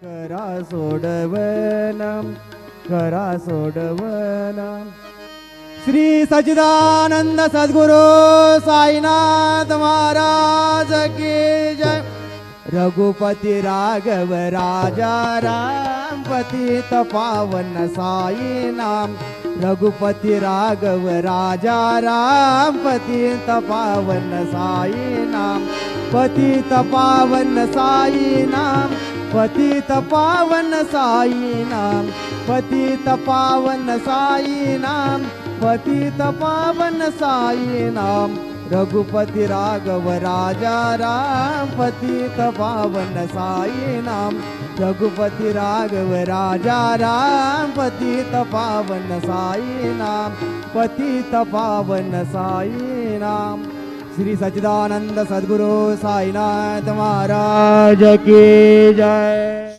करा सोडवनं करा सोडवनं। श्री सच्चिदानंद सद्गुरु साईनाथ महाराज की जय। रघुपति राघव राजा राम पतित पावन साई नाम। रघुपति राघव राजा राम पतित पावन साई नाम। पतित पावन साई नाम पतित पावन साई नाम। पतित पावन साई नाम पतित पावन साई नाम। रघुपति राघव राजा राम पतित पावन साई नाम। रघुपति राघव राजा राम पतित पावन साई नाम। पतित पावन साई नाम। श्री सच्चिदानंद सद्गुरु साईनाथ महाराज की जय।